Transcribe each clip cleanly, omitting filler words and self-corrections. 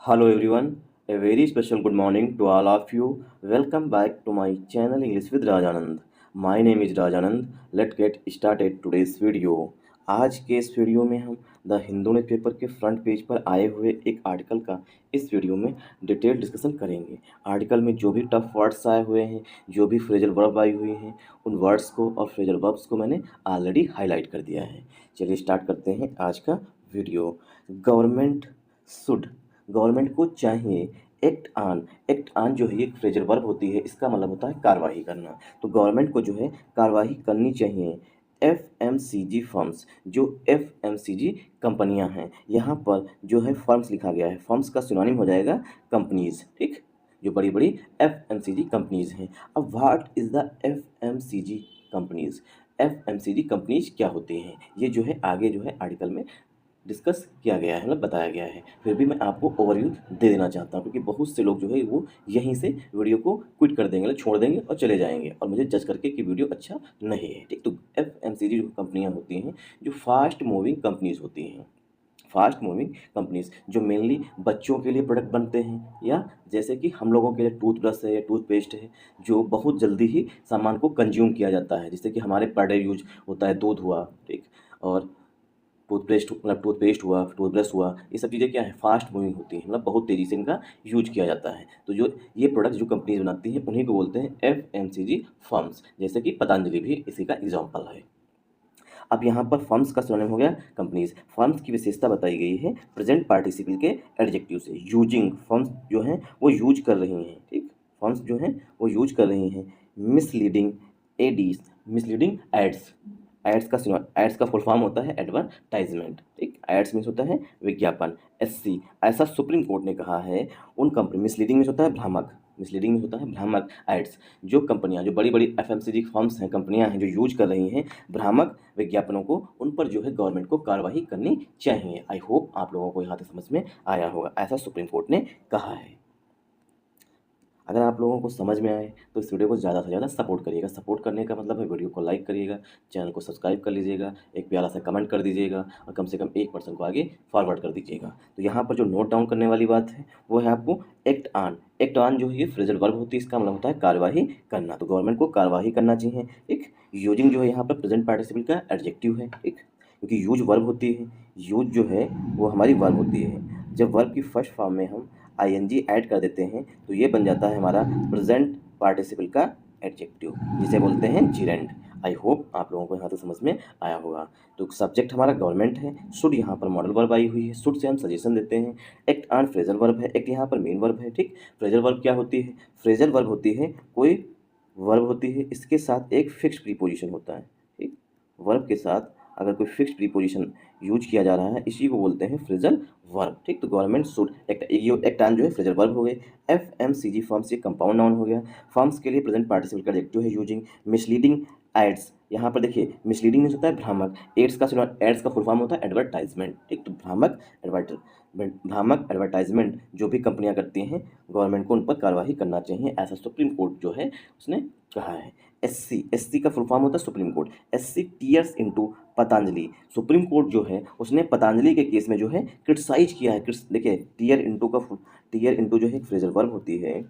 Hello everyone, a very special good morning to all of you. Welcome back to my channel English with Rajanand. My name is Rajanand. Let's get started today's video. आज के इस video में हम the Hindu newspaper के front page पर आए हुए एक आर्टिकल का इस वीडियो में डिटेल डिस्कशन करेंगे। आर्टिकल में जो भी टफ वर्ड्स आए हुए हैं, जो भी फ्रेजल वर्ब आई हुई हैं, उन वर्ड्स को और फ्रेजल वर्ब्स को मैंने ऑलरेडी हाईलाइट कर दिया है। चलिए स्टार्ट करते हैं आज का वीडियो। गवर्नमेंट शुड, गवर्नमेंट को चाहिए। एक्ट ऑन जो है एक फ्रेजल वर्ब होती है, इसका मतलब होता है कार्रवाई करना। तो गवर्नमेंट को जो है कार्रवाई करनी चाहिए एफएमसीजी फर्म्स, जो एफएमसीजी कंपनियां हैं, यहाँ पर जो है फर्म्स लिखा गया है, फर्म्स का सिनोनिम हो जाएगा कंपनीज, ठीक, जो बड़ी बड़ी एफएमसीजी कंपनीज हैं। अब what is the FMCG companies? FMCG companies क्या होती हैं, ये जो है आगे जो है आर्टिकल में डिस्कस किया गया है, मतलब बताया गया है। फिर भी मैं आपको ओवरव्यू दे देना चाहता हूँ, क्योंकि बहुत से लोग जो है वो यहीं से वीडियो को क्विट कर देंगे, मतलब छोड़ देंगे और चले जाएंगे, और मुझे जज करके कि वीडियो अच्छा नहीं है, ठीक। तो एफएमसीजी जो कंपनियाँ होती हैं, जो फास्ट मूविंग कंपनीज होती हैं, फास्ट मूविंग कंपनीज जो मेनली बच्चों के लिए प्रोडक्ट बनते हैं, या जैसे कि हम लोगों के लिए टूथब्रश है या टूथपेस्ट है, जो बहुत जल्दी ही सामान को कंज्यूम किया जाता है, जिससे कि हमारे पर डे यूज होता है, दूध हुआ, ठीक, और टूथपेस्ट हुआ, टूथब्रश हुआ, ये सब चीज़ें क्या है, फास्ट मूविंग होती हैं, मतलब बहुत तेज़ी से इनका यूज किया जाता है। तो जो ये प्रोडक्ट जो कंपनीज बनाती हैं, उन्हीं को बोलते हैं एफएमसीजी फर्म्स, जैसे कि पतंजलि भी इसी का एग्जाम्पल है। अब यहाँ पर फर्म्स का सिनोनिम हो गया कंपनीज। फर्म्स की विशेषता बताई गई है प्रेजेंट पार्टिसिपल के एडजेक्टिव से। यूजिंग, फर्म्स जो हैं वो यूज कर रही हैं, ठीक, फर्म्स जो हैं वो यूज कर रही हैं। Misleading ads, misleading ads, ads का फुल फॉर्म होता है एडवर्टाइजमेंट, ठीक, एड्स मीन्स होता है विज्ञापन। एससी, ऐसा सुप्रीम कोर्ट ने कहा है उन कंपनी, मिसलीडिंग मीन्स होता है भ्रामक, मिसलीडिंग में होता है भ्रामक एड्स, जो कंपनियां, जो बड़ी बड़ी एफएमसीजी फर्म्स हैं, कंपनियां हैं जो यूज कर रही हैं भ्रामक विज्ञापनों को, उन पर जो है गवर्नमेंट को कार्रवाई करनी चाहिए। आई होप आप लोगों को यहाँ तक समझ में आया होगा, ऐसा सुप्रीम कोर्ट ने कहा है। अगर आप लोगों को समझ में आए तो इस वीडियो को ज़्यादा से ज़्यादा सपोर्ट करिएगा। सपोर्ट करने का मतलब है वीडियो को लाइक करिएगा, चैनल को सब्सक्राइब कर लीजिएगा, एक प्यारा सा कमेंट कर दीजिएगा, और कम से कम एक पर्सन को आगे फॉरवर्ड कर दीजिएगा। तो यहाँ पर जो नोट डाउन करने वाली बात है वो है आपको एक्ट ऑन। एक्ट ऑन जो है ये फ्रेजल वर्ब होती है, इसका मतलब होता है कार्यवाही करना। तो गवर्नमेंट को कार्यवाही करना चाहिए, ठीक। यूजिंग जो है यहाँ पर प्रेजेंट पार्टिसिपल का एडजेक्टिव है, ठीक, क्योंकि यूज वर्ब होती है, यूज जो है वो हमारी वर्ब होती है। जब वर्ब की फर्स्ट फॉर्म में हम आईएनजी ऐड कर देते हैं तो ये बन जाता है हमारा प्रेजेंट पार्टिसिपल का एडजेक्टिव, जिसे बोलते हैं जिरेंड। आई होप आप लोगों को यहाँ तक समझ में आया होगा। तो सब्जेक्ट हमारा गवर्नमेंट है, शुड यहाँ पर मॉडल वर्ब आई हुई है, शुड से हम सजेशन देते हैं। एक्ट ऑन फ्रेजल वर्ब है, एक्ट यहाँ पर मेन वर्ब है, ठीक। फ्रेजल वर्ब क्या होती है? फ्रेजल वर्ब होती है कोई वर्ब होती है, इसके साथ एक फिक्स प्रीपोजिशन होता है, ठीक। वर्ब के साथ अगर कोई फिक्स प्रीपोजिशन यूज किया जा रहा है, इसी को बोलते हैं फ्रेजल वर्ब, ठीक। तो गवर्नमेंट शुड, एक्ट ऑन जो है फ्रेजल वर्ब हो गए। एफएमसीजी फर्म्स ये कंपाउंड नाउन हो गया। फर्म्स के लिए प्रेजेंट पार्टिसिपल का एडजेक्टिव है यूजिंग। मिसलीडिंग एड्स, यहाँ पर देखिए मिसलीडिंग मीन्स होता है भ्रामक, एड्स का फुल फॉर्म होता है एडवर्टाइजमेंट, ठीक। तो भ्रामक एडवर्टाइजमेंट जो भी कंपनियां करती हैं, गवर्नमेंट को उन पर कार्रवाई करना चाहिए, ऐसा सुप्रीम कोर्ट जो है उसने कहा है। एससी का फुल फॉर्म होता है supreme court. SC tears into Patanjali, supreme court जो है उसने पतंजलि के केस में जो है क्रिटिसाइज किया है। देखिए टीयर इनटू जो है फ्रेजल वर्ब होती है,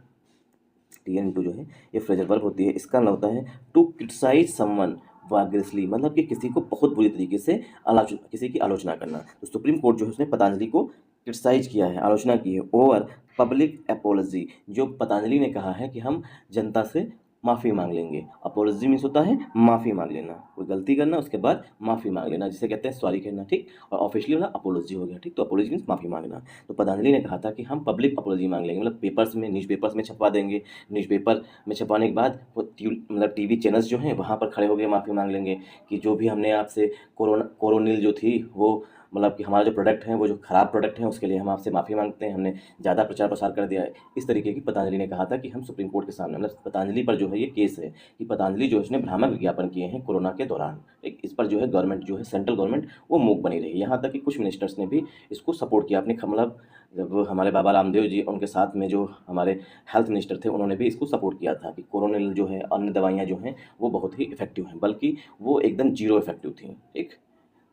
टीयर इनटू जो है ये फ्रेजल वर्ब होती है, इसका मतलब होता है टू क्रिटिसाइज समवन वाग्रेसली, मतलब कि किसी को बहुत बुरी तरीके से किसी की आलोचना करना। तो सुप्रीम कोर्ट जो है उसने पतंजलि को क्रिटिसाइज किया है, आलोचना की है। ओवर पब्लिक एपोलॉजी, जो पतंजलि ने कहा है कि हम जनता से माफ़ी मांग लेंगे। अपोलॉजी मीन्स होता है माफ़ी मांग लेना, कोई गलती करना उसके बाद माफ़ी मांग लेना, जिसे कहते हैं सॉरी कहना, ठीक। और ऑफिशियली वाला अपोलॉजी हो गया, ठीक। तो अपोलॉजी मीन्स माफ़ी मांगना। तो पतंजलि ने कहा था कि हम पब्लिक अपोलॉजी मांग लेंगे, मतलब पेपर्स में, न्यूज़पेपर्स में छपवा देंगे। न्यूज़पेपर में छपवाने के बाद वो मतलब टीवी चैनल्स जो हैं वहाँ पर खड़े होकर माफ़ी मांग लेंगे कि जो भी हमने आपसे कोरोनिल जो थी वो, मतलब कि हमारा जो प्रोडक्ट है वो जो ख़राब प्रोडक्ट है उसके लिए हम आपसे माफ़ी मांगते हैं, हमने ज़्यादा प्रचार प्रसार कर दिया है। इस तरीके की पतंजलि ने कहा था कि हम सुप्रीम कोर्ट के सामने, मतलब पतंजलि पर जो है ये केस है कि पतंजलि जो है उसने भ्रामक विज्ञापन किए हैं कोरोना के दौरान, एक इस पर जो है गवर्नमेंट जो है सेंट्रल गवर्नमेंट वो मूक बनी रही। यहाँ तक कि कुछ मिनिस्टर्स ने भी इसको सपोर्ट किया अपने, मतलब जब हमारे बाबा रामदेव जी उनके साथ में जो हमारे हेल्थ मिनिस्टर थे उन्होंने भी इसको सपोर्ट किया था कि कोरोनिल जो है अन्य दवाइयाँ जो हैं वो बहुत ही इफेक्टिव हैं, बल्कि वो एकदम जीरो इफेक्टिव थी, ठीक।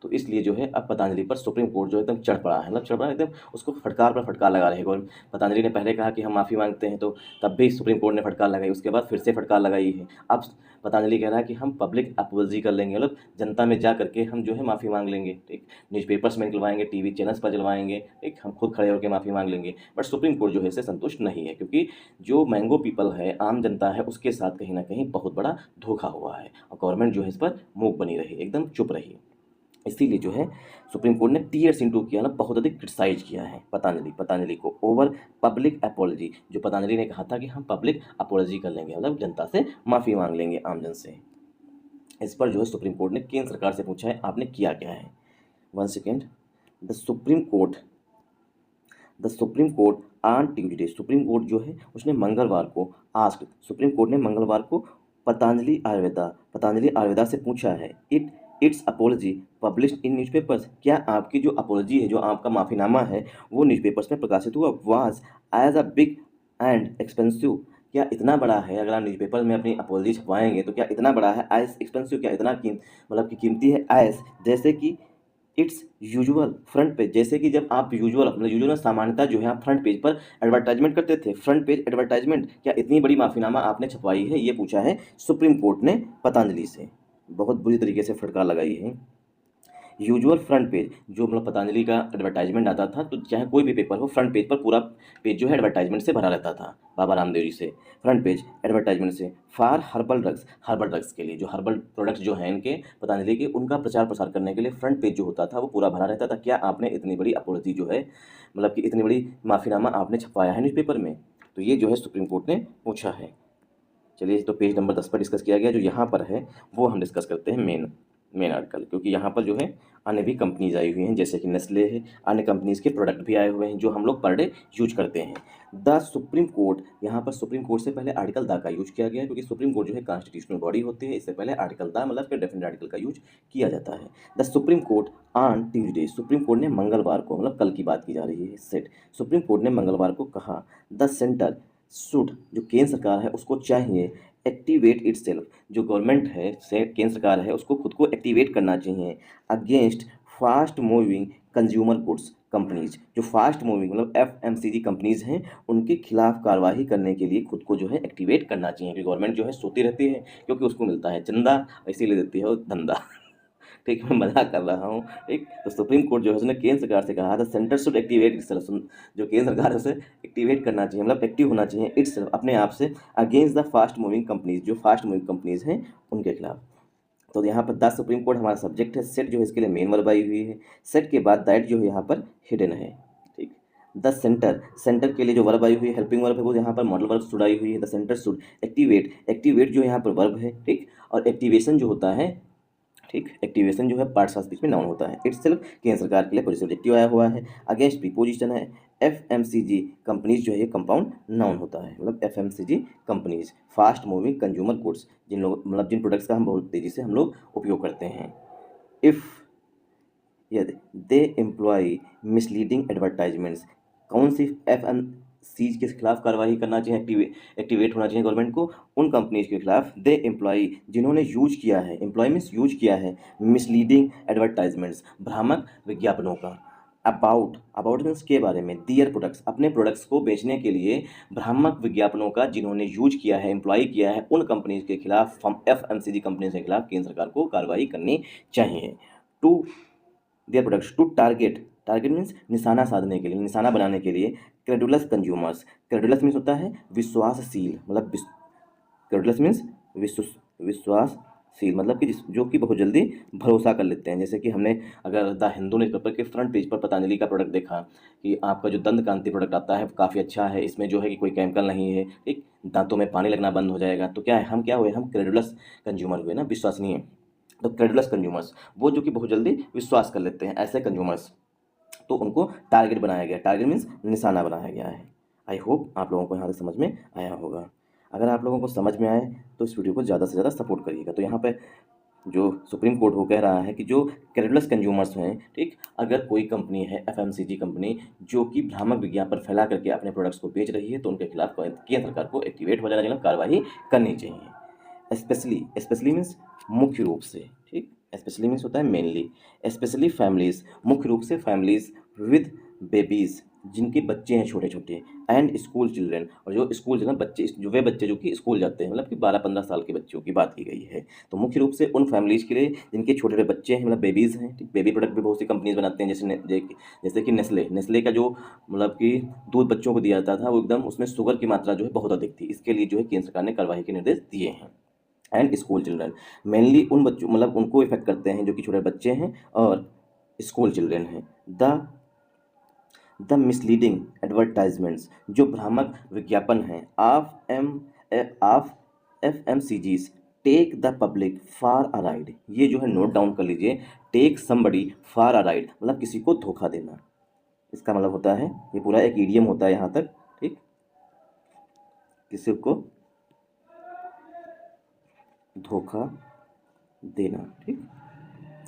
तो इसलिए जो है अब पतंजलि पर सुप्रीम कोर्ट जो है एकदम चढ़ पड़ा है, मतलब चढ़ पड़ा है एकदम, उसको फटकार पर फटकार लगा रहे हैं। गौर पतंजलि ने पहले कहा कि हम माफ़ी मांगते हैं, तो तब भी सुप्रीम कोर्ट ने फटकार लगाई, उसके बाद फिर से फटकार लगाई है। अब पतंजलि कह रहा है कि हम पब्लिक अपोलॉजी कर लेंगे, मतलब जनता में जा करके हम जो है माफ़ी मांग लेंगे, ठीक, न्यूज़पेपर्स में निकलवाएंगे, टीवी चैनल्स पर चलवाएंगे, ठीक, हम खुद खड़े होकर माफ़ी मांग लेंगे। बट सुप्रीम कोर्ट जो है इससे संतुष्ट नहीं है, क्योंकि जो मैंगो पीपल है, आम जनता है, उसके साथ कहीं ना कहीं बहुत बड़ा धोखा हुआ है और गवर्नमेंट जो है इस पर मूक बनी रही, एकदम चुप रही। इसीलिए जो है सुप्रीम कोर्ट ने टीयर्स इंटू किया ना, बहुत अधिक क्रिटिसाइज किया है पतंजलि को ओवर पब्लिक अपोलॉजी। जो पतंजलि ने कहा था कि हम पब्लिक अपोलॉजी कर लेंगे, मतलब जनता से माफ़ी मांग लेंगे, आमजन से। इस पर जो है सुप्रीम कोर्ट ने केंद्र सरकार से पूछा है आपने किया क्या है। One second. The supreme court the supreme court on Tuesday, supreme court जो है उसने मंगलवार को आस्क्ड, सुप्रीम कोर्ट ने मंगलवार को पतंजलि आयुर्वेदा से पूछा है it's apology published in newspapers, क्या आपकी जो अपोलॉजी है, जो आपका माफ़ीनामा है, वो न्यूज़पेपर्स में प्रकाशित हुआ। Was as a big and expensive, क्या इतना बड़ा है, अगर आप न्यूज़पेपर में अपनी अपोलॉजी छपवाएंगे तो क्या इतना बड़ा है, एज एक्सपेंसिव, क्या इतना मतलब कि कीमती है, एज जैसे कि इट्स यूजुअल फ्रंट पेज, जैसे कि जब आप यूजुअल सामान्यतः जो है आप फ्रंट पेज पर एडवर्टाइजमेंट करते थे, फ्रंट पेज एडवर्टाइजमेंट, क्या इतनी बड़ी माफीनामा आपने छपवाई है, ये पूछा है सुप्रीम कोर्ट ने पतंजलि से। बहुत बुरी तरीके से फटकार लगाई है। यूजुअल फ्रंट पेज, जो मतलब पतंजलि का एडवर्टाइजमेंट आता था, तो चाहे कोई भी पेपर हो, फ्रंट पेज पर पूरा पेज जो है एडवर्टाइजमेंट से भरा रहता था, बाबा रामदेव जी से फ्रंट पेज एडवर्टाइजमेंट से, फॉर हर्बल ड्रग्स के लिए, जो हर्बल प्रोडक्ट्स जो हैं इनके पतंजलि के, उनका प्रचार प्रसार करने के लिए फ्रंट पेज जो होता था वो पूरा भरा रहता था। क्या आपने इतनी बड़ी अपोलॉजी जो है, मतलब कि इतनी बड़ी माफीनामा आपने छपवाया है न्यूज़पेपर में, तो ये जो है सुप्रीम कोर्ट ने पूछा है। चलिए, तो पेज नंबर 10 पर डिस्कस किया गया, जो यहाँ पर है वो हम डिस्कस करते हैं मेन आर्टिकल, क्योंकि यहाँ पर जो है अन्य भी कंपनीज आई हुई हैं, जैसे कि नेस्ले है, अन्य कंपनीज के प्रोडक्ट भी आए हुए हैं जो हम लोग पर डे यूज करते हैं। द सुप्रीम कोर्ट, यहाँ पर सुप्रीम कोर्ट से पहले आर्टिकल द का यूज किया गया है, क्योंकि सुप्रीम कोर्ट जो है कॉन्स्टिट्यूशनल बॉडी होती है, इससे पहले आर्टिकल द मतलब फिर डेफिनेट आर्टिकल का यूज किया जाता है। The supreme court on Tuesday, supreme court ने मंगलवार को, मतलब कल की बात की जा रही है, सेट सुप्रीम कोर्ट ने मंगलवार को कहा द सेंटर शुड, जो केंद्र सरकार है उसको चाहिए एक्टिवेट इटसेल्फ, जो गवर्नमेंट है से केंद्र सरकार है उसको खुद को एक्टिवेट करना चाहिए against fast moving consumer goods companies, जो फास्ट मूविंग मतलब एफएमसीजी कंपनीज हैं उनके खिलाफ कार्रवाई करने के लिए खुद को जो है एक्टिवेट करना चाहिए, क्योंकि गवर्नमेंट जो है सोती रहती है, क्योंकि उसको मिलता है चंदा, इसीलिए देती है वो धंधा। ठीक, मैं मजाक कर रहा हूँ। ठीक, तो सुप्रीम कोर्ट जो है उसने केंद्र सरकार से कहा था सेंटर शुड एक्टिवेट इटसेल्फ, जो केंद्र सरकार है उसे एक्टिवेट करना चाहिए, मतलब एक्टिव होना चाहिए इटसेल्फ, अपने आप से, against the fast moving companies, जो फास्ट मूविंग कंपनीज हैं उनके खिलाफ। तो यहाँ पर द सुप्रीम कोर्ट हमारा सब्जेक्ट है, सेट जो है इसके लिए मेन वर्ब आई हुई है, सेट के बाद दैट जो है यहाँ पर हिडन है। ठीक, द सेंटर के लिए जो वर्ब आई हुई है, हेल्पिंग वर्ब है, वो यहाँ पर मॉडल वर्ब शुड आई हुई है, द सेंटर शुड एक्टिवेट जो यहाँ पर वर्ब है। ठीक, और एक्टिवेशन जो होता है, ठीक, एक्टिवेशन जो है पार्ट्स ऑफ स्पीच में नाउन होता है, इटसेल्फ केंद्र सरकार के लिए पोजिटिव एडजेक्टिव आया हुआ है, अगेंस्ट प्रीपोजिशन है, एफएमसीजी कंपनीज जो है ये कंपाउंड नाउन होता है, मतलब FMCG companies fast moving consumer goods, जिन लोग मतलब जिन प्रोडक्ट्स का हम बहुत तेजी से हम लोग उपयोग करते हैं। इफ़ यदि दे एम्प्लॉय मिसलीडिंग एडवर्टाइजमेंट्स, कौन सी एफएमसीज के खिलाफ कार्रवाई करना चाहिए, एक्टिवेट होना चाहिए गवर्नमेंट को, उन कंपनीज के खिलाफ दे एम्प्लॉय जिन्होंने यूज किया है, एम्प्लॉय मीन्स यूज किया है, मिसलीडिंग एडवर्टाइजमेंट्स भ्रामक विज्ञापनों का, अबाउट मीन्स के बारे में, दियर प्रोडक्ट्स अपने प्रोडक्ट्स को बेचने के लिए भ्रामक विज्ञापनों का जिन्होंने यूज किया है, एम्प्लॉय किया है, उन कंपनीज के खिलाफ, एफएमसीजी कंपनीज के खिलाफ केंद्र सरकार को कार्रवाई करनी चाहिए। To their products to target means निशाना साधने के लिए, निशाना बनाने के लिए, क्रेडुलस कंज्यूमर्स, क्रेडुलस मीन्स होता है विश्वासशील, मतलब क्रेडुलस मीन्स विश्वासशील, मतलब कि जो कि बहुत जल्दी भरोसा कर लेते हैं। जैसे कि हमने अगर द हिंदू न्यूज़पेपर के फ्रंट पेज पर पतंजलि का प्रोडक्ट देखा कि आपका जो दंत कांति प्रोडक्ट आता है काफ़ी अच्छा है, इसमें जो है कि कोई केमिकल नहीं है, ठीक, दांतों में पानी लगना बंद हो जाएगा, तो क्या है, हम क्या हुए, हम क्रेडुलस कंज्यूमर हुए ना, विश्वसनीय। तो क्रेडुलस कंज्यूमर्स वो जो कि बहुत जल्दी विश्वास कर लेते हैं, ऐसे कंज्यूमर्स, तो उनको टारगेट बनाया गया, टारगेट मीन्स निशाना बनाया गया है। आई होप आप लोगों को यहाँ से समझ में आया होगा। अगर आप लोगों को समझ में आए तो इस वीडियो को ज़्यादा से ज़्यादा सपोर्ट करिएगा। तो यहाँ पे जो सुप्रीम कोर्ट वो कह रहा है कि जो क्रेडुलस कंज्यूमर्स हैं, ठीक, अगर कोई कंपनी है एफएमसीजी कंपनी जो कि भ्रामक विज्ञापन फैला करके अपने प्रोडक्ट्स को बेच रही है, तो उनके खिलाफ केंद्र सरकार को एक्टिवेट हो जाना चाहिए, कार्रवाई करनी चाहिए। स्पेशली मीन्स मुख्य रूप से, ठीक, स्पेशली मीन्स होता है मेनली, स्पेशली फैमिलीज, मुख्य रूप से फैमिलीज विद बेबीज, जिनके बच्चे हैं छोटे छोटे, एंड स्कूल चिल्ड्रेन, और जो स्कूल चिल्ड्रन बच्चे, जो वे बच्चे जो कि स्कूल जाते हैं, मतलब कि 12-15 साल के बच्चों की बात की गई है। तो मुख्य रूप से उन फैमिलीज के लिए जिनके छोटे छोटे बच्चे हैं, मतलब बेबीज़ हैं। ठीक, बेबी प्रोडक्ट भी बहुत सी कंपनीज बनाते हैं, जैसे कि नेस्ले, नेस्ले का जो मतलब कि दूध बच्चों को दिया जाता था, वो एकदम उसमें शुगर की मात्रा जो है बहुत अधिक थी। इसके लिए जो है केंद्र सरकार ने कार्रवाई के निर्देश दिए हैं। एंड स्कूल चिल्ड्रन, मेनली उन बच्चों, मतलब उनको इफेक्ट करते हैं जो कि छोटे बच्चे हैं और स्कूल चिल्ड्रन हैं। द मिसलीडिंग एडवर्टाइजमेंट्स, जो भ्रामक विज्ञापन हैं, of FMCGs take the public for a ride, ये जो है नोट डाउन कर लीजिए। Take somebody for a ride मतलब किसी को धोखा देना, इसका मतलब होता है, ये पूरा एक ईडियम होता है यहाँ तक। ठीक, किसी को धोखा देना, ठीक,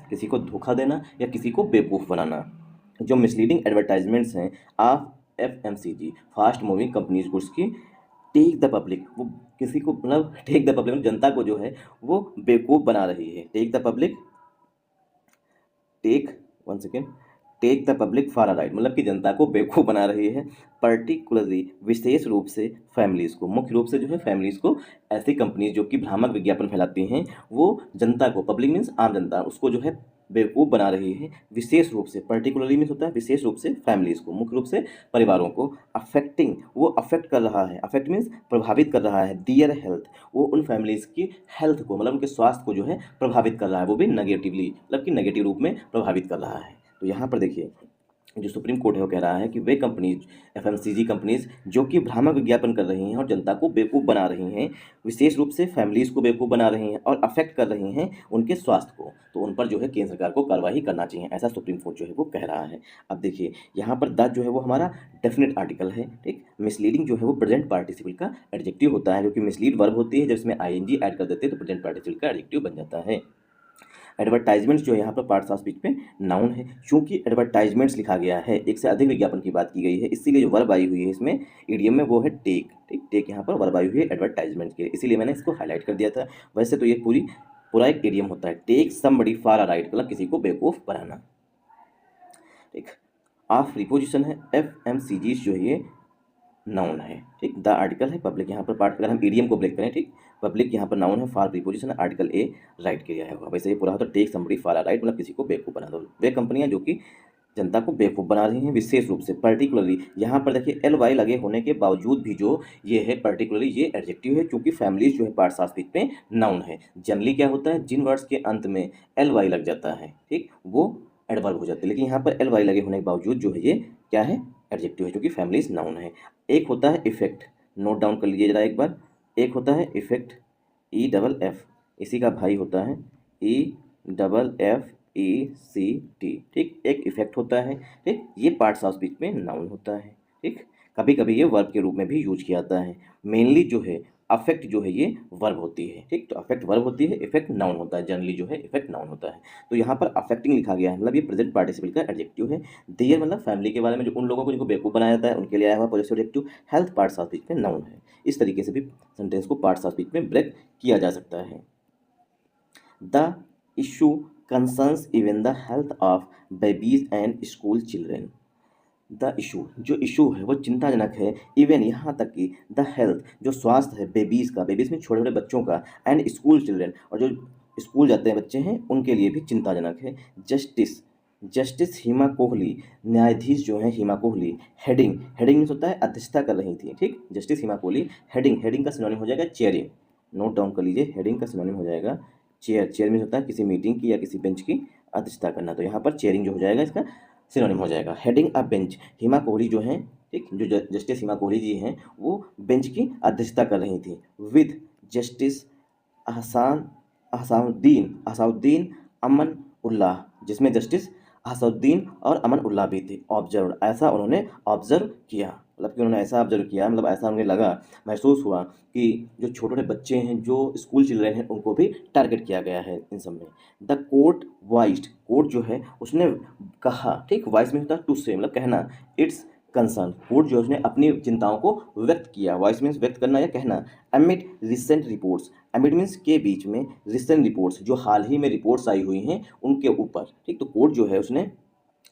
किसी को धोखा देना या किसी को बेवकूफ़ बनाना। जो मिसलीडिंग एडवर्टाइजमेंट्स हैं of FMCG fast moving companies goods की, टेक द पब्लिक, वो किसी को, मतलब टेक द पब्लिक जनता को जो है वो बेवकूफ़ बना रही है। Take the public, take, one second, take the public for a ride मतलब कि जनता को बेवकूफ़ बना रही है। पर्टिकुलरली, विशेष रूप से फैमिलीज़ को, मुख्य रूप से जो है फैमिलीज़ को, ऐसी कंपनीज जो कि भ्रामक विज्ञापन फैलाती हैं, वो जनता को, पब्लिक मीन्स आम जनता, उसको जो है बेवकूफ़ बना रही है। विशेष रूप से, पर्टिकुलरली मीन्स होता है विशेष रूप से फैमिलीज़ को, मुख्य रूप से परिवारों को, अफेक्टिंग, वो अफेक्ट कर रहा है, अफेक्ट मीन्स प्रभावित कर रहा है, दियर हेल्थ, वो उन फैमिलीज़ की हेल्थ को, मतलब उनके स्वास्थ्य को जो है प्रभावित कर रहा है, वो भी नेगेटिवली, मतलब कि नेगेटिव रूप में प्रभावित कर रहा है। तो यहाँ पर देखिए, जो सुप्रीम कोर्ट है वो कह रहा है कि वे कंपनीज, FMCG कंपनीज जो कि भ्रामक विज्ञापन कर रही हैं और जनता को बेवकूफ़ बना रही हैं, विशेष रूप से फैमिलीज़ को बेवकूफ़ बना रही हैं और अफेक्ट कर रही हैं उनके स्वास्थ्य को, तो उन पर जो है केंद्र सरकार को कार्रवाई करना चाहिए, ऐसा सुप्रीम कोर्ट जो है वो कह रहा है। अब देखिए यहाँ पर द जो है वो हमारा डेफिनेट आर्टिकल है। ठीक, मिसलीडिंग जो है वो प्रेजेंट पार्टिसिपल का एडजेक्टिव होता है, जो कि मिसलीड वर्ब होती है, जब इसमें ING ऐड कर देते हैं तो प्रेजेंट पार्टिसिपल का एडजेक्टिव बन जाता है। एडवर्टाइजमेंट्स जो है यहाँ पर पार्ट्स ऑफ स्पीच में नाउन है, क्योंकि एडवर्टाइजमेंट्स लिखा गया है, एक से अधिक विज्ञापन की बात की गई है, इसीलिए जो वर्ब आई हुई है इसमें ईडियम में वो है टेक। ठीक, टेक यहाँ पर वर्ब आई हुई है एडवर्टाइजमेंट के, इसीलिए मैंने इसको हाईलाइट कर दिया था। वैसे तो ये पूरा एक ईडियम होता है, take somebody for a ride मतलब किसी को बेवकूफ़ बनाना। ठीक, ऑफ प्रीपोजिशन है, FMCGs जो है ये नाउन है। ठीक, द आर्टिकल है, पब्लिक यहाँ पर पार्ट, अगर हम ईडियम को ब्रेक करें, ठीक, पब्लिक यहाँ पर नाउन है, फॉर प्रीपोजिशन है, आर्टिकल ए राइट किया है। वैसे ये पूरा होता है take somebody for a ride मतलब किसी को बेवकूफ़ बना दो। वे कंपनियां जो कि जनता को बेवकूफ़ बना रही हैं, विशेष रूप से, पर्टिकुलरली, यहाँ पर देखिए LY लगे होने के बावजूद भी जो ये है पर्टिकुलरली, ये एडजेक्टिव है, क्योंकि फैमिलीज जो है पार्ट्स ऑफ स्पीच में नाउन है। जनरली क्या होता है, जिन वर्ड्स के अंत में LY लग जाता है, ठीक, वो एडवर्ब हो जाते हैं, लेकिन यहाँ पर LY लगे होने के बावजूद जो है ये क्या है, एडजेक्टिव है, क्योंकि फैमिलीज नाउन है। एक होता है इफेक्ट, नोट डाउन कर लीजिए जरा एक बार। एक होता है इफेक्ट, EFF, इसी का भाई होता है EFFECT। ठीक, एक इफेक्ट होता है। ठीक, ये पार्ट्स ऑफ स्पीच में नाउन होता है। ठीक, कभी कभी ये वर्ब के रूप में भी यूज किया जाता है। मेनली जो है अफेक्ट जो है ये वर्ब होती है। ठीक, तो अफेक्ट वर्ब होती है, इफेक्ट नाउन होता है, जनरली जो है इफेक्ट नाउन होता है। तो यहाँ पर अफेक्टिंग लिखा गया है, मतलब ये प्रेजेंट पार्टिसिपल का एडजेक्टिव है। देयर मतलब फैमिली के बारे में, जो उन लोगों को जिनको बेवकूफ़ बनाया जाता है उनके लिए आया हुआ positive adjective. Health parts of speech में नाउन है। इस तरीके से भी सेंटेंस को पार्ट्स ऑफ स्पीच में ब्रेक किया जा सकता है। The issue concerns even the health of babies and school children. The issue, जो इशू है वो चिंताजनक है, इवन यहाँ तक कि द हेल्थ, जो स्वास्थ्य है बेबीज़ का, बेबीज़ में छोटे छोटे बच्चों का, एंड स्कूल चिल्ड्रेन, और जो स्कूल जाते हैं बच्चे हैं उनके लिए भी चिंताजनक है। जस्टिस, जस्टिस हिमा कोहली, न्यायाधीश जो हैं हिमा कोहली, हेडिंग, हेडिंग मीन्स होता है अध्यक्षता कर रही थी। ठीक, जस्टिस हिमा कोहली, हेडिंग, हेडिंग का सिनोनिम हो जाएगा चेयरिंग, नोट डाउन कर लीजिए, हेडिंग का सिनोनिम हो जाएगा चेयर। चेयर मीन्स होता है किसी मीटिंग की या किसी बेंच की अध्यक्षता करना, तो यहाँ पर चेयरिंग जो हो जाएगा इसका सिनोनिम हो जाएगा। हेडिंग अ बेंच, हिमा कोहली जो हैं, ठीक, जो जस्टिस हिमा कोहली जी हैं वो बेंच की अध्यक्षता कर रही थी, विद जस्टिस अहसान अहसाउद्दीन अमन उल्लाह, जिसमें जस्टिस अहसाउद्दीन और अमन उल्लाह भी थे। ऑब्जर्व, ऐसा उन्होंने ऑब्जर्व किया, मतलब कि उन्होंने ऐसा ऑब्जर्व किया, मतलब ऐसा उन्हें लगा, महसूस हुआ कि जो छोटे छोटे बच्चे हैं, जो स्कूल चिल्ड्रेन हैं, उनको भी टारगेट किया गया है इन सब में। द कोर्ट वॉइस्ड, कोर्ट जो है उसने कहा, ठीक, वॉइस में होता है टू से, मतलब कहना, इट्स कंसर्न, कोर्ट जो है उसने अपनी चिंताओं को व्यक्त किया, वॉइस मीन्स व्यक्त करना या कहना, एमिड रिसेंट रिपोर्ट्स, एमिड मीन्स के बीच में, रिसेंट रिपोर्ट्स जो हाल ही में रिपोर्ट्स आई हुई हैं उनके ऊपर, ठीक। तो कोर्ट जो है उसने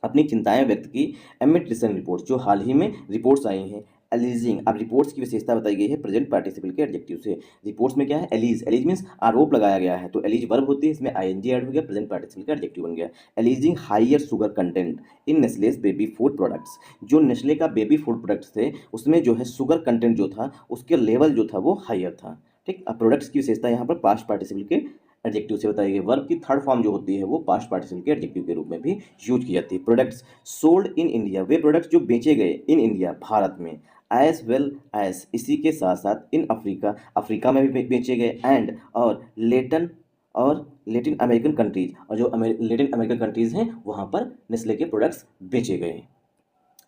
अपनी चिंताएं व्यक्त की एमिड रिसेंट रिपोर्ट्स जो हाल ही में रिपोर्ट्स आई हैं, एलिजिंग, अब रिपोर्ट्स की विशेषता बताई गई है प्रेजेंट पार्टिसिपल के एडजेक्टिव से। रिपोर्ट्स में क्या है, एलिज, एलिज मीन्स आरोप लगाया गया है, तो एलिज वर्ब होती है, इसमें आईएनजी ऐड हो गया, प्रेजेंट पार्टिसिपल का एडजेक्टिव बन गया। Alleging higher sugar content in Nestle's baby food products, जो नेस्ले का बेबी फूड प्रोडक्ट्स थे उसमें जो है शुगर कंटेंट जो था उसके लेवल जो था वो हायर था, ठीक। अब प्रोडक्ट्स की विशेषता यहाँ पर पास्ट पार्टिसिपल के एडजेक्टिव से बताई गई। वर्ब की थर्ड फॉर्म जो होती है वो पास्ट पार्टिसिपल के एडजेक्टिव के रूप में भी यूज की जाती है। Products sold in India, way products जो बेचे गए इन इंडिया, भारत में, एज वेल एज, इसी के साथ साथ इन अफ्रीका, अफ्रीका में भी बेचे गए, एंड और लेटिन अमेरिकन कंट्रीज, और जो लेटिन अमेरिकन कंट्रीज़ हैं वहाँ पर नेस्ले के प्रोडक्ट्स बेचे गए।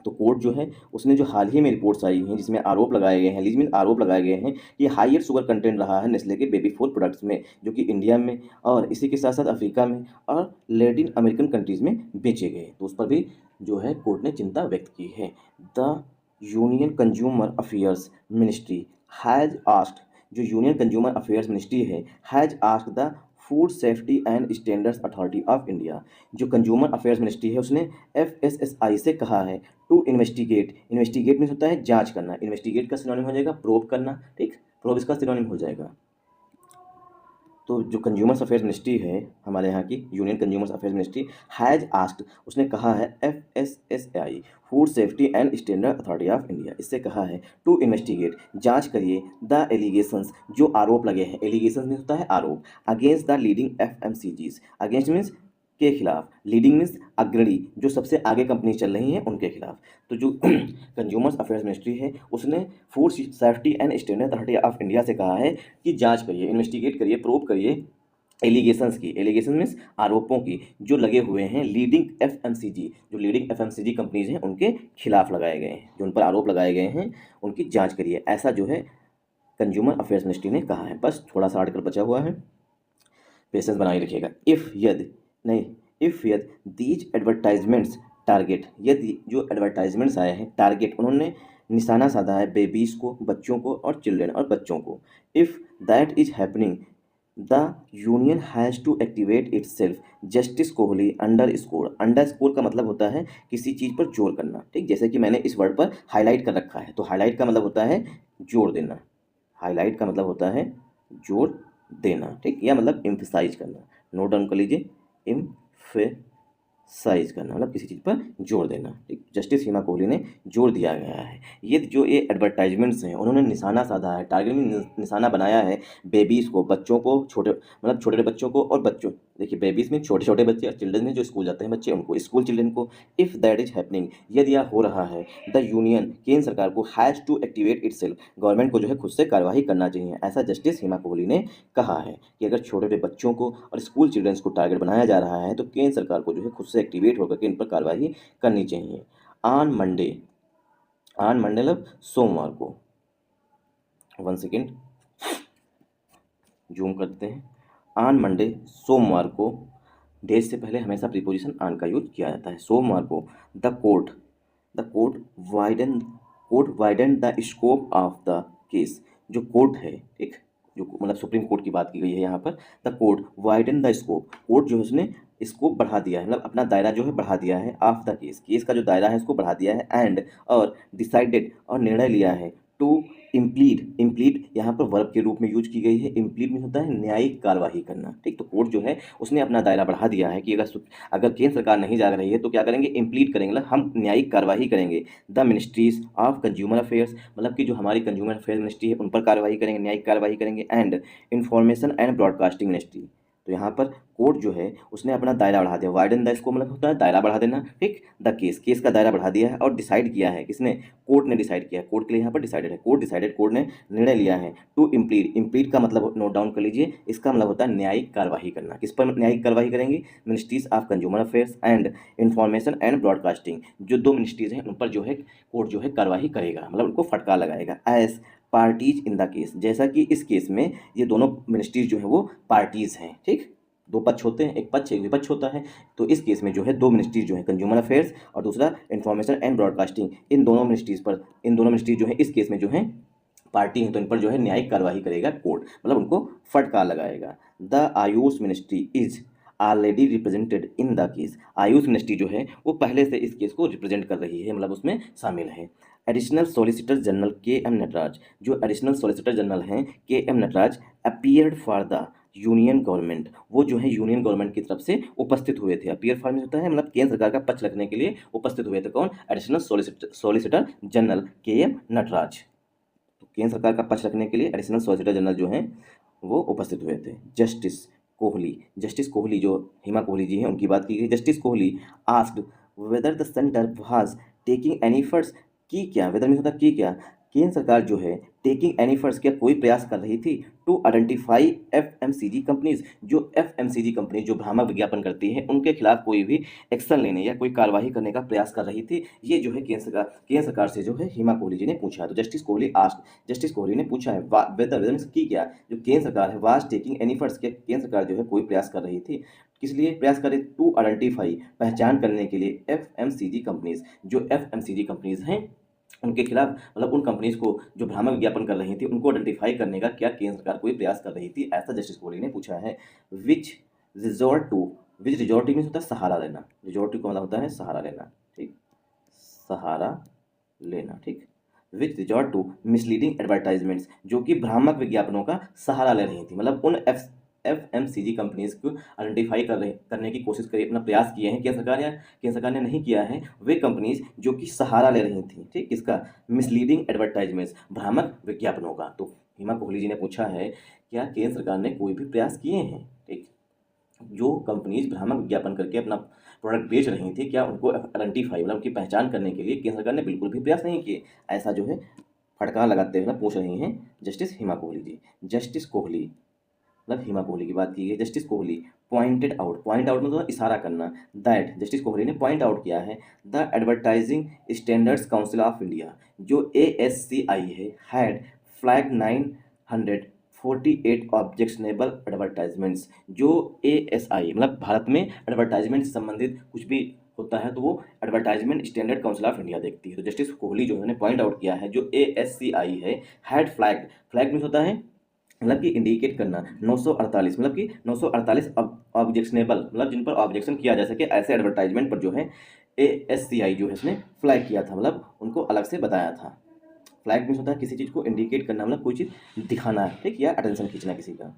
तो कोर्ट जो है उसने जो हाल ही में रिपोर्ट्स आई हैं जिसमें आरोप लगाए गए हैं, एलिज में आरोप लगाए गए हैं कि हायर शुगर कंटेंट रहा है नेस्ले के बेबी फूड प्रोडक्ट्स में, जो कि इंडिया में और इसी के साथ साथ अफ्रीका में और लैटिन अमेरिकन कंट्रीज़ में बेचे गए, तो उस पर भी जो है कोर्ट ने चिंता व्यक्त की है। The union consumer affairs ministry has asked, जो यूनियन कंज्यूमर अफेयर्स मिनिस्ट्री है, has asked the food safety and standards authority of India, जो कंज्यूमर अफेयर्स मिनिस्ट्री है उसने FSSI से कहा है टू इन्वेस्टिगेट, इन्वेस्टिगेट में होता है जांच करना, इन्वेस्टिगेट का सिनोनिम हो जाएगा प्रोब करना, ठीक, प्रोब इसका सिनोनिम हो जाएगा। तो जो कंज्यूमर्स अफेयर्स मिनिस्ट्री है हमारे यहाँ की union consumers affairs ministry has asked, उसने कहा है FSSAI food safety and standard authority of India, इससे कहा है टू इन्वेस्टिगेट, जांच करिए, द एलिगेशंस, जो आरोप लगे हैं, एलिगेशंस में होता है आरोप, against the leading FMCGs, against means के खिलाफ, लीडिंग मीन्स अग्रणी, जो सबसे आगे कंपनी चल रही हैं उनके खिलाफ। तो जो कंज्यूमर्स अफेयर्स मिनिस्ट्री है उसने food safety and standard authority of India से कहा है कि जांच करिए, इन्वेस्टिगेट करिए, प्रूव करिए एलिगेशंस की, एलिगेशन मीन्स आरोपों की, जो लगे हुए हैं लीडिंग FMCG, जो लीडिंग FMCG कंपनीज हैं उनके खिलाफ लगाए गए हैं, जो उन पर आरोप लगाए गए हैं उनकी जांच करिए, ऐसा जो है कंज्यूमर अफेयर्स मिनिस्ट्री ने कहा है। बस थोड़ा सा आर्टिकल बचा हुआ है, पेशेंस बनाए रखिएगा। इफ़ यद दीज एडवर्टाइजमेंट्स टारगेट, यदि जो एडवर्टाइजमेंट्स आए हैं टारगेट, उन्होंने निशाना साधा है बेबीज़ को, बच्चों को, और चिल्ड्रेन और बच्चों को, if that is happening the union has to activate itself, justice Kohli underscore, underscore का मतलब होता है किसी चीज़ पर जोर करना, ठीक, जैसे कि मैंने इस वर्ड पर हाईलाइट कर रखा है, तो हाईलाइट का मतलब होता है जोर देना, हाईलाइट का मतलब होता है जोर देना, ठीक, या मतलब एम्फसाइज करना, नोट डाउन कर लीजिए, एम्फसाइज करना मतलब किसी चीज़ पर जोर देना, ठीक। जस्टिस सीमा कोहली ने जोर दिया गया है, ये जो ये एडवर्टाइजमेंट्स हैं उन्होंने निशाना साधा है, टारगेट में निशाना बनाया है बेबीज़ को, बच्चों को, छोटे मतलब छोटे बच्चों को, और बच्चों, देखिए बेबीज़ में छोटे छोटे बच्चे, और चिल्ड्रन में जो स्कूल जाते हैं बच्चे उनको, स्कूल चिल्ड्रन को। इफ़ दैट इज हैपनिंग, यदि यह हो रहा है, द यूनियन, केंद्र सरकार को, has to activate itself, government को जो है खुद से कार्यवाही करना चाहिए, ऐसा जस्टिस सीमा कोहली ने कहा है कि अगर छोटे छोटे बच्चों को और स्कूल चिल्ड्रंस को टारगेट बनाया जा रहा है तो केंद्र सरकार को जो है खुद से एक्टिवेट होकर के इन पर कार्रवाई करनी चाहिए। ऑन मंडे मतलब सोमवार को, 1 सेकेंड जूम करते हैं, ऑन मंडे सोमवार को, डेज से पहले हमेशा प्रीपोजिशन ऑन का यूज किया जाता है। सोमवार को the court widen the scope of the case, जो कोर्ट है, ठीक, जो मतलब सुप्रीम कोर्ट की बात की गई है यहाँ पर, the court widen the scope, court जो है उसने स्कोप बढ़ा दिया है, मतलब अपना दायरा जो है बढ़ा दिया है, ऑफ द केस, केस का जो दायरा है उसको बढ़ा दिया है, एंड और डिसाइडेड, और निर्णय लिया है, टू इम्प्लीड यहाँ पर वर्ब के रूप में यूज की गई है, इम्प्लीड में होता है न्यायिक कार्यवाही करना, ठीक। तो कोर्ट जो है उसने अपना दायरा बढ़ा दिया है कि अगर केंद्र सरकार नहीं जा रही है तो क्या करेंगे, इम्प्लीड करेंगे, मतलब हम न्यायिक कार्यवाही करेंगे, the ministries of consumer affairs, मतलब कि जो हमारी कंज्यूमर अफेयर्स मिनिस्ट्री है उन पर कार्रवाई करेंगे, न्यायिक कार्यवाही करेंगे, and information and broadcasting ministry. तो यहाँ पर कोर्ट जो है उसने अपना दायरा बढ़ा दिया, वाइडन द इसको मतलब होता है दायरा बढ़ा देना, ठीक, द केस का दायरा बढ़ा दिया है, और डिसाइड किया है, किसने, कोर्ट ने डिसाइड किया है, कोर्ट के लिए यहाँ पर डिसाइडेड है, कोर्ट ने निर्णय लिया है, टू इम्प्लीड का मतलब नोट डाउन कर लीजिए, इसका मतलब होता है न्यायिक कार्यवाही करना, किस पर न्यायिक कार्यवाही करेंगे, ministries of consumer affairs and information and broadcasting, जो दो मिनिस्ट्रीज हैं उन पर जो है कोर्ट जो है कार्यवाही करेगा, मतलब उनको फटकार लगाएगा, as parties in the case, जैसा कि इस केस में ये दोनों मिनिस्ट्रीज जो है वो पार्टीज हैं, ठीक। दो पक्ष होते हैं, एक पक्ष एक विपक्ष होता है। तो इस केस में जो है दो मिनिस्ट्रीज जो है, कंज्यूमर अफेयर्स और दूसरा इंफॉर्मेशन एंड ब्रॉडकास्टिंग, इन दोनों मिनिस्ट्रीज जो है इस केस में जो है पार्टी हैं, तो इन पर जो है न्यायिक कार्यवाही करेगा कोर्ट, मतलब उनको फटकार लगाएगा। The Ayush ministry is already represented in the case. Ayush ministry जो है वो पहले से इस केस को रिप्रेजेंट कर रही है, मतलब उसमें शामिल है। Additional solicitor general K M Nataraj, जो एडिशनल सॉलिसिटर जनरल हैं K M Nataraj, appeared for the union government, वो जो है यूनियन गवर्नमेंट की तरफ से उपस्थित हुए थे। अपीयर फॉर में होता है मतलब केंद्र सरकार का पक्ष रखने के लिए उपस्थित हुए थे। कौन? Additional solicitor general K M Nataraj. तो केंद्र सरकार का पक्ष रखने के लिए एडिशनल सॉलिसिटर जनरल जो हैं वो उपस्थित हुए थे। जस्टिस कोहली जो हेमा कोहली जी हैं उनकी बात की गई। Justice Kohli asked whether the centre was taking any efforts, की क्या, वेदर में होता की क्या, केंद्र सरकार जो है टेकिंग एनी एफर्ट्स, क्या कोई प्रयास कर रही थी टू आइडेंटिफाई एफएमसीजी कंपनीज, जो एफएमसीजी कंपनीज जो भ्रामक विज्ञापन करती हैं उनके खिलाफ कोई भी एक्शन लेने या कोई कार्रवाई करने का प्रयास कर रही थी। ये जो है केंद्र सरकार से जो है हेमा कोहली जी ने पूछा है। तो जस्टिस कोहली ने पूछा है वेदर मीन्स की क्या, जो केंद्र सरकार है वाज टेकिंग एनी एफर्ट्स, के केंद्र सरकार जो है कोई प्रयास कर रही थी, किस लिए प्रयास करे, टू आइडेंटिफाई पहचान करने के लिए एफएमसीजी कंपनीज, जो एफएमसीजी कंपनीज हैं उनके खिलाफ, मतलब उन कंपनीज को जो भ्रामक विज्ञापन कर रही थी उनको आइडेंटिफाई करने का क्या केंद्र सरकार कोई प्रयास कर रही थी, ऐसा जस्टिस कोहली ने पूछा है। विच रिजॉर्ट मीन्स होता है सहारा लेना, रिजॉर्ट का मतलब होता है सहारा लेना, ठीक, सहारा लेना, ठीक। विच रिजॉर्ट टू मिसलीडिंग एडवर्टाइजमेंट्स, जो कि भ्रामक विज्ञापनों का सहारा ले रही थी, मतलब उन एफएमसीजी कंपनीज को आइडेंटिफाई करने की कोशिश करी, अपना प्रयास किए हैं केंद्र सरकार ने नहीं किया है, वे कंपनीज जो कि सहारा ले रही थी, ठीक, किसका, मिसलीडिंग एडवर्टाइजमेंट्स, भ्रामक विज्ञापनों का। तो हेमा कोहली जी ने पूछा है क्या केंद्र सरकार ने कोई भी प्रयास किए हैं, ठीक, जो कंपनीज भ्रामक विज्ञापन करके अपना प्रोडक्ट बेच रही थी, क्या उनको आइडेंटिफाई मतलब उनकी पहचान करने के लिए केंद्र सरकार ने बिल्कुल भी प्रयास नहीं किए, ऐसा जो है फटकार लगाते हुए पूछ रही हैं जस्टिस हेमा कोहली जी। जस्टिस कोहली मतलब हेमा कोहली की बात की गई। जस्टिस कोहली पॉइंट आउट मतलब इशारा करना, दैट जस्टिस कोहली ने पॉइंट आउट किया है the advertising standards council of India, जो ASCI है, हैड फ्लैग 948 ऑब्जेक्शनेबल एडवर्टाइजमेंट्स। जो ASI मतलब भारत में एडवर्टाइजमेंट से संबंधित कुछ भी होता है तो वो advertisement standard council of India देखती है। तो जस्टिस कोहली जो है पॉइंट आउट किया है जो ASCI है, हैड फ्लैग मीन्स होता है मतलब कि इंडिकेट करना, 948 मतलब कि 948 ऑब्जेक्शनेबल मतलब जिन पर ऑब्जेक्शन किया जा सके ऐसे एडवर्टाइजमेंट पर जो है ASCI जो है इसने फ्लैग किया था, मतलब उनको अलग से बताया था। फ्लैग मीन्स होता है किसी चीज़ को इंडिकेट करना, मतलब कोई चीज़ दिखाना है, ठीक, या अटेंशन खींचना किसी का।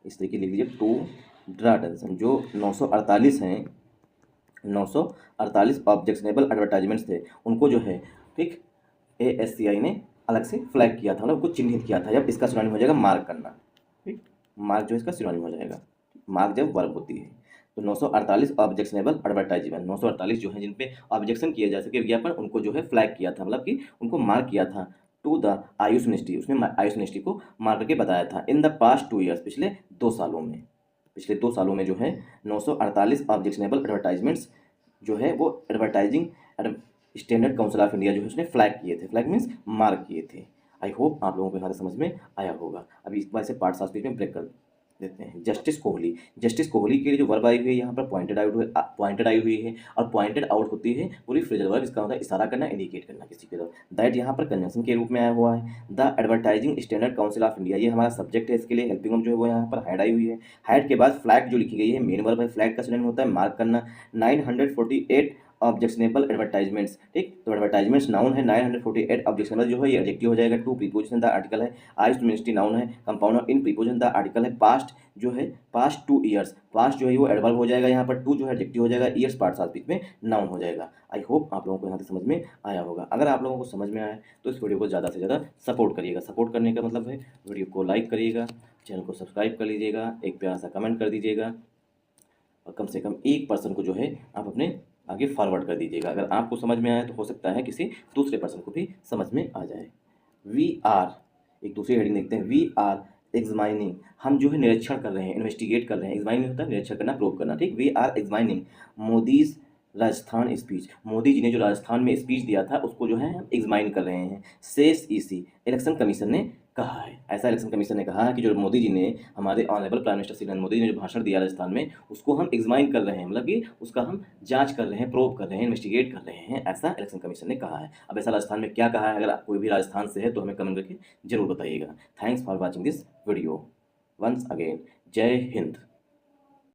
इस तरीके लिख लीजिए टू ड्रा अटेंशन। जो 948 हैं, 948 ऑब्जेक्शनेबल एडवर्टाइजमेंट्स थे उनको जो है, ठीक, ASCI ने अलग से फ्लैग किया था, मतलब उनको चिन्हित किया था। जब इसका सिनोनिम हो जाएगा मार्क करना, ठीक, मार्क जो है इसका सिनोनिम हो जाएगा, मार्क जब वर्ब होती है। तो 948 ऑब्जेक्शनेबल एडवर्टाइजमेंट, 948 जो है जिन पे ऑब्जेक्शन किया जा सके विज्ञापन, उनको जो है फ्लैग किया था, मतलब कि उनको मार्क किया था। टू द आयुष मिनिस्ट्री, उसने आयुष मिनिस्ट्री को मार्क करके बताया था। इन द पास्ट 2 ईयर्स, पिछले 2 सालों में जो है 948 ऑब्जेक्शनेबल एडवर्टाइजमेंट्स जो है वो advertising standard council of India जो है उसने फ्लैग किए थे, फ्लैग मीन्स मार्क किए थे। आई होप आप लोगों को यहाँ से समझ में आया होगा। अभी इस बार से पार्ट 7 में ब्रेक कर देते हैं। जस्टिस कोहली के लिए जो वर्ब आई हुई है यहाँ पर पॉइंटेड आई हुई है, और पॉइंटेड आउट होती है पूरी फ्रेजल वर्ब, इसका होता है इशारा करना, इंडिकेट करना किसी की तरफ। दैट यहाँ पर कंजंक्शन के रूप में आया हुआ है। The advertising standard council of India, ये हमारा सब्जेक्ट है, इसके लिए हेल्पिंग वर्ब जो है वो यहाँ पर हैड आई हुई है। हैड के बाद फ्लैग जो लिखी गई है मेन वर्ब है, फ्लैग का सिनोनिम होता है मार्क करना। 948 ऑब्जेक्शनेबल एडवर्टाइजमेंट्स, ठीक, तो एडवर्टाइजमेंट्स नाउन है, 948 ऑब्जेक्शनेबल जो है ये एडजेक्टिव हो जाएगा। टू प्रीपोजिशन द आर्टिकल है, आइज टू मिनिस्ट्री नाउन है, compound in preposition the article है। पास्ट जो है पास्ट 2 ईयर्स, पास्ट जो है वो एडवर्ब हो जाएगा यहाँ पर, टू जो है एडजेक्टिव हो जाएगा, ईयर्स पार्ट साथ बीच में नाउन हो जाएगा। आई होप आप लोगों को यहाँ से समझ में आया होगा। अगर आप लोगों को समझ में आया तो इस वीडियो को ज़्यादा से ज़्यादा सपोर्ट करिएगा। सपोर्ट करने का मतलब है वीडियो को लाइक करिएगा, चैनल को सब्सक्राइब कर लीजिएगा, एक प्यारा सा कमेंट कर दीजिएगा, और कम से कम एक पर्सन को जो है आप अपने आगे फॉरवर्ड कर दीजिएगा। अगर आपको समझ में आया तो हो सकता है किसी दूसरे पर्सन को भी समझ में आ जाए। वी आर, एक दूसरी हेडिंग देखते हैं। वी आर एग्जामिनिंग, हम जो है निरीक्षण कर रहे हैं, इन्वेस्टिगेट कर रहे हैं। एग्जामिनिंग होता है निरीक्षण करना, प्रूव करना, ठीक। We are examining Modi's Rajasthan speech, Modi ji ने जो राजस्थान में स्पीच दिया था उसको जो है हम एग्जामिन कर रहे हैं। सेस EC, इलेक्शन कमीशन ने कहा है। ऐसा इलेक्शन कमीशन ने कहा है कि जो मोदी जी ने, हमारे honourable prime minister Shri Narendra Modi ji ने जो भाषण दिया राजस्थान में, उसको हम एग्जामाइन कर रहे हैं, मतलब कि उसका हम जांच कर रहे हैं, प्रोब कर रहे हैं, इन्वेस्टिगेट कर रहे हैं, ऐसा इलेक्शन कमीशन ने कहा है। अब ऐसा राजस्थान में क्या कहा है, अगर कोई भी राजस्थान से है तो हमें कमेंट करके जरूर बताइएगा। Thanks for watching this video. Once again, जय हिंद।